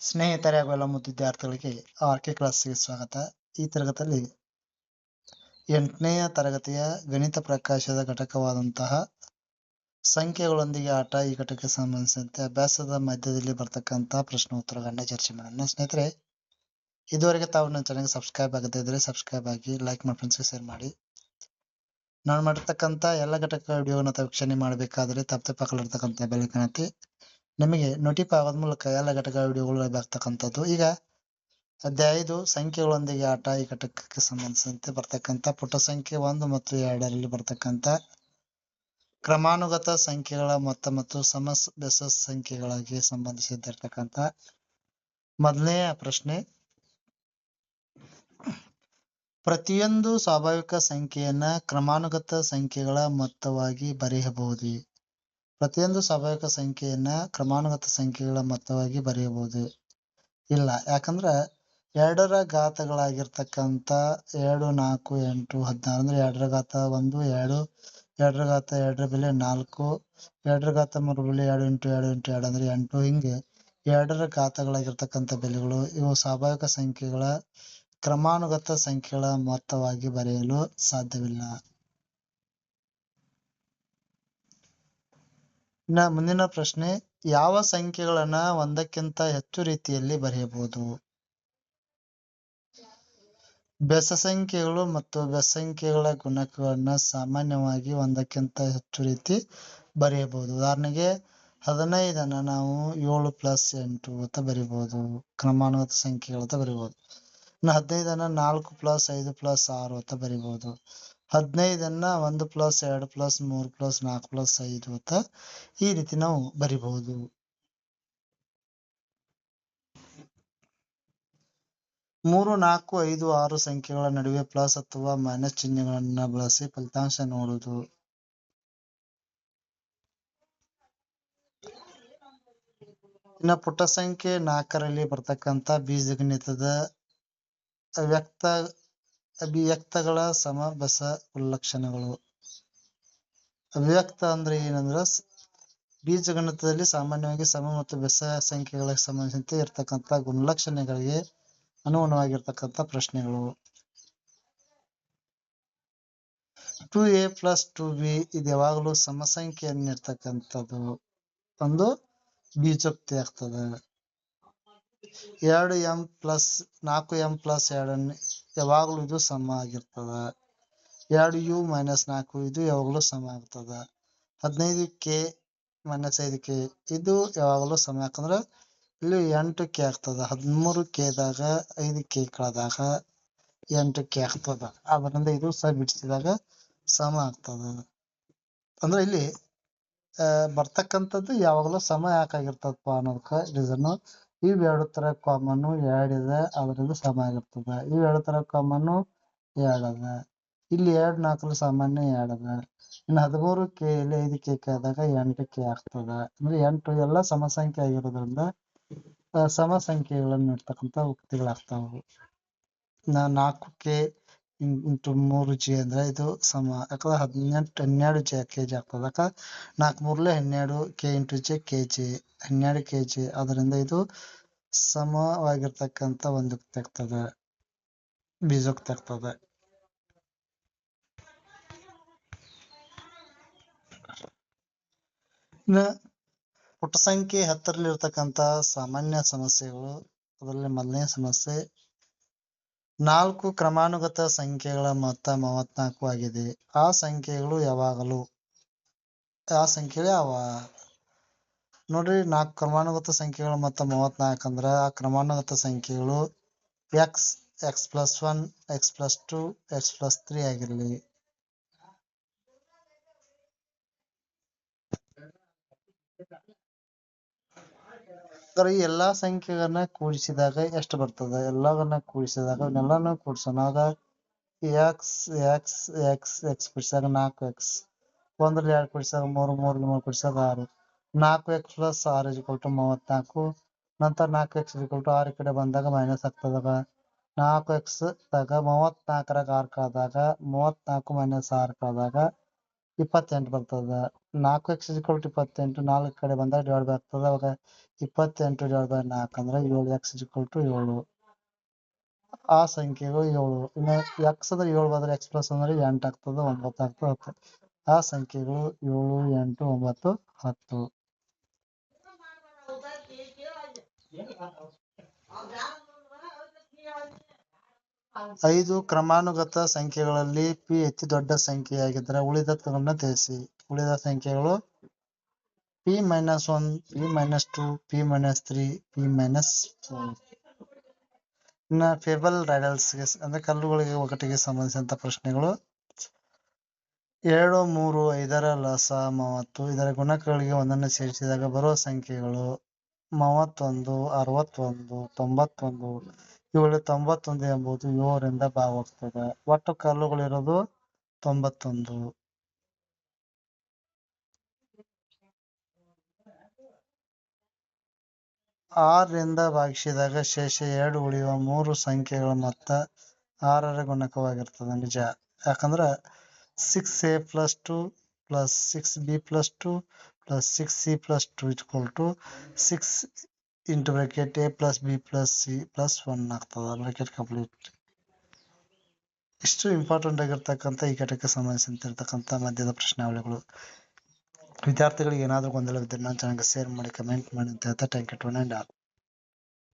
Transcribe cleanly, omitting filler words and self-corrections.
ಸ್ನೇಹಿತರೆ ಹಾಗೂ ಎಲ್ಲ ವಿದ್ಯಾರ್ಥಿಗಳಿಗೆ ಆರ್ಕೆ ಕ್ಲಾಸ್ಗೆ ಸ್ವಾಗತ. ಈ ತರಗತಿಯಲ್ಲಿ 8ನೆಯ ತರಗತಿಯ ಗಣಿತ ಪ್ರಕಾಶದ ಘಟಕವಾದಂತಹ ಸಂಖ್ಯೆಗಳೊಂದಿಗೆ ಆಟ ಈ ಘಟಕಕ್ಕೆ ಸಂಬಂಧಿಸಿದಂತೆ ಅಭ್ಯಾಸದ ಮಧ್ಯದಲ್ಲಿ ಬರ್ತಕ್ಕಂತಹ ಪ್ರಶ್ನೋತ್ತರಗಳನ್ನ ಚರ್ಚೆ ಮಾಡೋಣ. ಸ್ನೇಹಿತರೆ, ಇದುವರೆಗೆ ತಾವು ನನ್ನ ಚಾನಲ್ಗೆ ಸಬ್ಸ್ಕ್ರೈಬ್ ಆಗದೇ ಇದ್ರೆ ಸಬ್ಸ್ಕ್ರೈಬ್ ಆಗಿ, ಲೈಕ್ ಮಾಡಿ, ಫ್ರೆಂಡ್ಸ್ಗೆ ಶೇರ್ ಮಾಡಿ. ನಾನು ಮಾಡಿರ್ತಕ್ಕಂಥ ಎಲ್ಲ ಘಟಕ ವಿಡಿಯೋನ ತಾವು ವೀಕ್ಷಣೆ ಮಾಡಬೇಕಾದ್ರೆ ಪಕ್ಕದಲ್ಲಿರ್ತಕ್ಕಂಥ ಬೆಲ್ ಕಾಣುತ್ತೆ, ನಿಮಗೆ ನೋಟಿಫೈ ಆಗೋದ್ ಮೂಲಕ ಎಲ್ಲ ಘಟಕ ವಿಡಿಯೋಗಳು ಲಭ್ಯ. ಈಗ ಅಧ್ಯಾಯ 5 ಸಂಖ್ಯೆಗಳೊಂದಿಗೆ ಆಟ ಈ ಘಟಕಕ್ಕೆ ಸಂಬಂಧಿಸಿದಂತೆ ಬರ್ತಕ್ಕಂಥ ಪುಟ ಸಂಖ್ಯೆ 1 ಮತ್ತು 2ರಲ್ಲಿ ಬರ್ತಕ್ಕಂಥ ಕ್ರಮಾನುಗತ ಸಂಖ್ಯೆಗಳ ಮೊತ್ತ ಮತ್ತು ಸಮ ಬೆಸ ಸಂಖ್ಯೆಗಳಿಗೆ ಸಂಬಂಧಿಸಿರ್ತಕ್ಕಂಥ ಮೊದಲನೆಯ ಪ್ರಶ್ನೆ. ಪ್ರತಿಯೊಂದು ಸ್ವಾಭಾವಿಕ ಸಂಖ್ಯೆಯನ್ನ ಕ್ರಮಾನುಗತ ಸಂಖ್ಯೆಗಳ ಮೊತ್ತವಾಗಿ ಬರೆಯಬಹುದೇ? ಪ್ರತಿಯೊಂದು ಸ್ವಾಭಾವಿಕ ಸಂಖ್ಯೆಯನ್ನ ಕ್ರಮಾನುಗತ ಸಂಖ್ಯೆಗಳ ಮೊತ್ತವಾಗಿ ಬರೆಯಬಹುದು? ಇಲ್ಲ. ಯಾಕಂದ್ರ 2ರ ಘಾತಗಳಾಗಿರ್ತಕ್ಕಂಥ 2, 4, 8, 16 ಅಂದ್ರೆ 2ರ ಘಾತ 1, 2, 2ರ ಘಾತ 2ರ ಬೆಲೆ 4, 2ರ ಘಾತ 3 ಬೆಲೆ 2 × 2 × 2 ಅಂದ್ರೆ 8. ಹಿಂಗೆ 2ರ ಘಾತಗಳಾಗಿರ್ತಕ್ಕಂಥ ಬೆಲೆಗಳು ಇವು ಸ್ವಾಭಾವಿಕ ಸಂಖ್ಯೆಗಳ ಕ್ರಮಾನುಗತ ಸಂಖ್ಯೆಗಳ ಮೊತ್ತವಾಗಿ ಬರೆಯಲು ಸಾಧ್ಯವಿಲ್ಲ. ಇನ್ನ ಮುಂದಿನ ಪ್ರಶ್ನೆ, ಯಾವ ಸಂಖ್ಯೆಗಳನ್ನ ಒಂದಕ್ಕಿಂತ ಹೆಚ್ಚು ರೀತಿಯಲ್ಲಿ ಬರೆಯಬಹುದು? ಬೆಸ ಸಂಖ್ಯೆಗಳು ಮತ್ತು ಬೆಸ ಸಂಖ್ಯೆಗಳ ಗುಣಕಗಳನ್ನ ಸಾಮಾನ್ಯವಾಗಿ ಒಂದಕ್ಕಿಂತ ಹೆಚ್ಚು ರೀತಿ ಬರೆಯಬಹುದು. ಉದಾಹರಣೆಗೆ 15ಅನ್ನ ನಾವು 7 + 8 ಅಂತ ಬರಿಬಹುದು, ಕ್ರಮಾನುಗತ ಸಂಖ್ಯೆಗಳು ಅಂತ ಬರಿಬಹುದು. ಇನ್ನು 15ಅನ್ನ 4 + 5 + 6 ಅಂತ ಬರಿಬಹುದು. 15ಅನ್ನ 1 + 2 + 3 + 4 + 5 ಅಂತ ಈ ರೀತಿ ನಾವು ಬರಿಬಹುದು. 3, 4, 5, 6 ಸಂಖ್ಯೆಗಳ ನಡುವೆ ಪ್ಲಸ್ ಅಥವಾ ಮೈನಸ್ ಚಿಹ್ನೆಗಳನ್ನ ಬಳಸಿ ಫಲಿತಾಂಶ ನೋಡುವುದು. ಇನ್ನು ಪುಟ ಸಂಖ್ಯೆ 4ರಲ್ಲಿ ಬರ್ತಕ್ಕಂಥ ಬೀಜಗಣಿತದ ಅಭಿವ್ಯಕ್ತಗಳ ಸಮ ಬೆಸ ಗುಣಲಕ್ಷಣಗಳು. ಅಭಿವ್ಯಕ್ತ ಅಂದ್ರೆ ಏನಂದ್ರ ಬೀಜಗಣಿತದಲ್ಲಿ ಸಾಮಾನ್ಯವಾಗಿ ಸಮ ಮತ್ತು ಬೆಸ ಸಂಖ್ಯೆಗಳಿಗೆ ಸಂಬಂಧಿಸಿದಂತೆ ಇರ್ತಕ್ಕಂಥ ಗುಣಲಕ್ಷಣಗಳಿಗೆ ಅನುಗುಣವಾಗಿರ್ತಕ್ಕಂಥ ಪ್ರಶ್ನೆಗಳು. 2a + 2b ಇದು ಯಾವಾಗಲೂ ಸಮ ಸಂಖ್ಯೆಯನ್ನಿರ್ತಕ್ಕಂಥದ್ದು ಒಂದು ಬೀಜೋಕ್ತಿ ಆಗ್ತದೆ. 4m + 2 ಯಾವಾಗಲೂ ಇದು ಸಮ ಆಗಿರ್ತದ. 2u - 4 ಇದು ಯಾವಾಗಲೂ ಸಮ ಆಗ್ತದ. 15k - 5k ಇದು ಯಾವಾಗಲೂ ಸಮ. ಯಾಕಂದ್ರೆ ಇಲ್ಲಿ 8k ಆಗ್ತದ. 13kದಾಗ 5k ಕಳೆದಾಗ 8k ಆಗ್ತದ. ಅದರಿಂದ ಇದು ಸಹ ಬಿಡಿಸಿದಾಗ ಸಮ ಆಗ್ತದ. ಅಂದ್ರೆ ಇಲ್ಲಿ ಬರ್ತಕ್ಕಂಥದ್ದು ಯಾವಾಗಲೂ ಸಮ ಯಾಕಾಗಿರ್ತದಪ್ಪ ಅನ್ನೋದಕ್ಕ ರೀಸನ್, ಇವೆರಡು ತರ ಕಾಮನ್ 2 ಇದೆ, ಅದರಿಂದ ಸಮ ಆಗಿರ್ತದ. ಇವೆರಡು ತರ ಕಾಮನ್ 2 ಅದ. ಇಲ್ಲಿ 2, 4 ಸಾಮಾನ್ಯ 2 ಅದ. ಇನ್ನು 13k ಇಲ್ಲಿ 5k ಆದಾಗ 8k ಆಗ್ತದ. ಅಂದ್ರೆ 8 ಎಲ್ಲ ಸಮ ಸಂಖ್ಯೆ ಆಗಿರೋದ್ರಿಂದ ಸಮ ಸಂಖ್ಯೆಗಳನ್ನು ಇರ್ತಕ್ಕಂಥ ಉಕ್ತಿಗಳಾಗ್ತಾವು. 4k × 3g ಅಂದ್ರೆ ಇದು ಸಮ. ಯಾಕಂದ್ರೆ 12 kg ಆಗ್ತದ. 4 × 3 = 12, k × j kg 12 kg. ಅದರಿಂದ ಇದು ಸಮವಾಗಿರ್ತಕ್ಕಂಥ ಒಂದು ಉಕ್ತಿ ಆಗ್ತದೆ, ಬೀಜೋಕ್ತಿ ಆಗ್ತದೆ. ಇನ್ನು ಪುಟ ಸಂಖ್ಯೆ 10ರಲ್ಲಿ ಇರ್ತಕ್ಕಂಥ ಸಾಮಾನ್ಯ ಸಮಸ್ಯೆಗಳು. ಅದರಲ್ಲಿ ಮೊದಲನೇ ಸಮಸ್ಯೆ, 4 ಕ್ರಮಾನುಗತ ಸಂಖ್ಯೆಗಳ ಮೊತ್ತ 34 ಆಗಿದೆ. ಆ ಸಂಖ್ಯೆಗಳು ಯಾವಾಗಲೂ ಯಾವ ನೋಡ್ರಿ, 4 ಕ್ರಮಾನುಗತ ಸಂಖ್ಯೆಗಳ ಮೊತ್ತ 34 ಅಂದ್ರ ಆ ಕ್ರಮಾನುಗತ ಸಂಖ್ಯೆಗಳು x, x+1, x+2, x+3 ಆಗಿರ್ಲಿ. ಈ ಎಲ್ಲಾ ಸಂಖ್ಯೆಗಳನ್ನ ಕೂಡಿಸಿದಾಗ ಎಷ್ಟು ಬರ್ತದೆ? ಎಲ್ಲವನ್ನ ಕೂಡಿಸಿದಾಗ ಅವನ್ನೆಲ್ಲಾನು ಕೂಡ್ಸೋಣ. ಆಗ x ಕೂಡಿಸಿದಾಗ 4x, 1 ರಲ್ಲಿ 2 ಕೂಡಿಸಿದಾಗ 3, 3 ರಲ್ಲಿ 3 ಕೂಡಿಸಿದಾಗ 6, 4x + 6 = 34. ನಂತರ 4x = 6 ಈ ಕಡೆ ಬಂದಾಗ ಮೈನಸ್ ಆಗ್ತದಾಗ 4x ದಾಗ 34 6 ಕಳೆದಾಗ 34 - 6 ಕಳೆದಾಗ 28 ಬರ್ತದ. 4x = 28 4 ಕಡೆ ಬಂದಾಗ ಡಿವೈಡ್ ಬೈ ಆಗ್ತದೆ. ಅವಾಗ 28 ಡಿವೈಡ್ ಬೈ 4 ಅಂದ್ರೆ 7x = 7. ಆ ಸಂಖ್ಯೆಗಳು 7. ಇನ್ನು x ಅಂದ್ರೆ 7 ಬಂದ್ರೆ x ಪ್ಲಸ್ ಅಂದ್ರೆ 8 ಆಗ್ತದೆ, 9 ಆಗ್ತದೆ, 10. ಆ ಸಂಖ್ಯೆಗಳು 7 8 9 10. 5 ಕ್ರಮಾನುಗತ ಸಂಖ್ಯೆಗಳಲ್ಲಿ p ಅತಿ ದೊಡ್ಡ ಸಂಖ್ಯೆಯಾಗಿದ್ದರೆ ಉಳಿದವುಗಳನ್ನು ತಿಳಿಸಿ. ಉಳಿದ ಸಂಖ್ಯೆಗಳು p - 1 p - 2 p - 3 p - 4. ಇನ್ನು ಫೇಬಲ್ ರೈಡಲ್ಸ್ಗೆ ಅಂದ್ರೆ ಕಲ್ಲುಗಳಿಗೆ ಒಗಟಿಗೆ ಸಂಬಂಧಿಸಿದಂತ ಪ್ರಶ್ನೆಗಳು. 7 3 5ರ ಲಸ 30. ಇದರ ಗುಣಕಗಳಿಗೆ ಒಂದನ್ನು ಸೇರಿಸಿದಾಗ ಬರುವ ಸಂಖ್ಯೆಗಳು 31 61 91. ಇವುಗಳಲ್ಲಿ 91 ಎಂಬುದು 7ರಿಂದ ಭಾಗವಾಗ್ತದೆ. ಒಟ್ಟು ಕಲ್ಲುಗಳಿರೋದು 91. 6ರಿಂದ ಭಾಗಿಸಿದಾಗ ಶೇಷ 2 ಉಳಿಯುವ 3 ಸಂಖ್ಯೆಗಳ ಮೊತ್ತ 6ರ ಗುಣಕವಾಗಿರ್ತದೆ. ನಿಜ. ಯಾಕಂದ್ರೆ 6a + 2 + 6b + 2 + 6c + 2 = 6 × a + b + c + 1 ಆಗ್ತದೆ. Bracket complete. ಇಷ್ಟು ಇಂಪಾರ್ಟೆಂಟ್ ಆಗಿರ್ತಕ್ಕಂಥ ಈ ಘಟಕಕ್ಕೆ ಸಂಬಂಧಿಸಿರ್ತಕ್ಕಂಥ ಮಧ್ಯದ ಪ್ರಶ್ನಾವಳಿಗಳು. ವಿದ್ಯಾರ್ಥಿಗಳಿಗೆ ಏನಾದರೂ ಗೊಂದಲವಿದ್ದರೆ ನನ್ನ ಚಾನಲ್ಗೆ ಶೇರ್ ಮಾಡಿ, ಕಮೆಂಟ್ ಮಾಡಿ ಅಂತ ಹೇಳ್ತಾ ಥ್ಯಾಂಕ್ ಯು ಟು ಆಲ್.